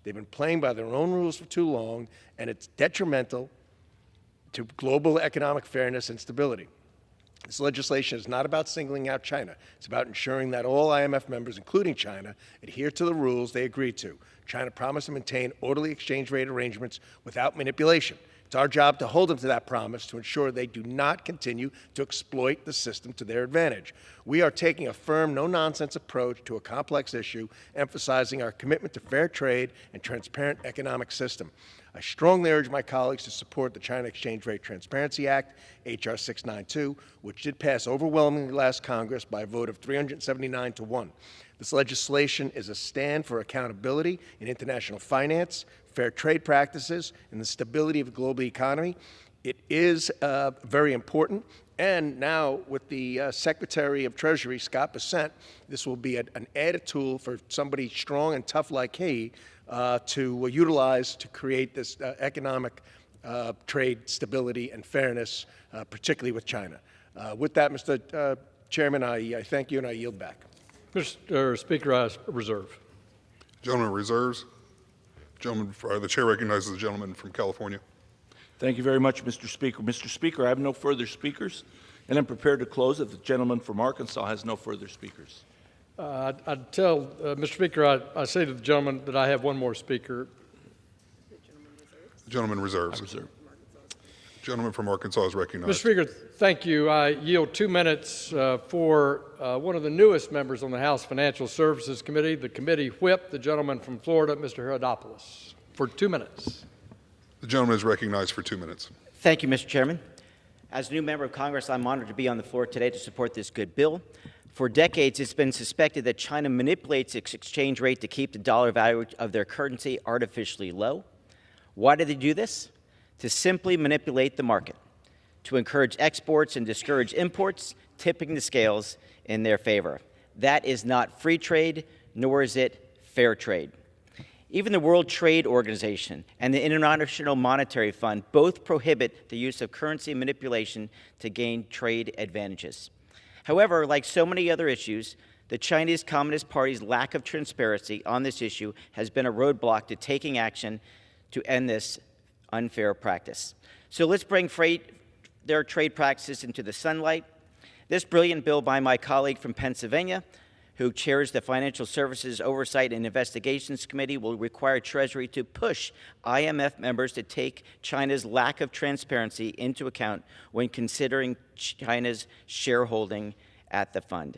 They've been playing by their own rules for too long, and it's detrimental to global economic fairness and stability. This legislation is not about singling out China. It's about ensuring that all IMF members, including China, adhere to the rules they agreed to. China promised to maintain orderly exchange rate arrangements without manipulation. It's our job to hold them to that promise to ensure they do not continue to exploit the system to their advantage. We are taking a firm, no-nonsense approach to a complex issue, emphasizing our commitment to fair trade and transparent economic system. I strongly urge my colleagues to support the China Exchange Rate Transparency Act, H.R. 692, which did pass overwhelmingly last Congress by a vote of 379 to 1. This legislation is a stand for accountability in international finance, fair trade practices, and the stability of the global economy. It is very important. And now, with the Secretary of Treasury, Scott Bessent, this will be an added tool for somebody strong and tough like he to utilize to create this economic trade stability and fairness, particularly with China. With that, Mr. Chairman, I thank you and I yield back. Mr. Speaker, I reserve. Gentleman reserves. The chair recognizes the gentleman from California. Thank you very much, Mr. Speaker. Mr. Speaker, I have no further speakers, and I'm prepared to close if the gentleman from Arkansas has no further speakers. I'd tell Mr. Speaker, I say to the gentleman that I have one more speaker. The gentleman reserves. I reserve. Gentleman from Arkansas is recognized. Mr. Speaker, thank you. I yield 2 minutes for one of the newest members on the House Financial Services Committee, the committee whip, the gentleman from Florida, Mr. Herodopoulos, for 2 minutes. The gentleman is recognized for 2 minutes. Thank you, Mr. Chairman. As a new member of Congress, I'm honored to be on the floor today to support this good bill. For decades, it's been suspected that China manipulates its exchange rate to keep the dollar value of their currency artificially low. Why do they do this? To simply manipulate the market, to encourage exports and discourage imports, tipping the scales in their favor. That is not free trade, nor is it fair trade. Even the World Trade Organization and the International Monetary Fund both prohibit the use of currency manipulation to gain trade advantages. However, like so many other issues, the Chinese Communist Party's lack of transparency on this issue has been a roadblock to taking action to end this unfair practice. So let's bring their trade practices into the sunlight. This brilliant bill by my colleague from Pennsylvania, who chairs the Financial Services Oversight and Investigations Committee, will require Treasury to push IMF members to take China's lack of transparency into account when considering China's shareholding at the fund.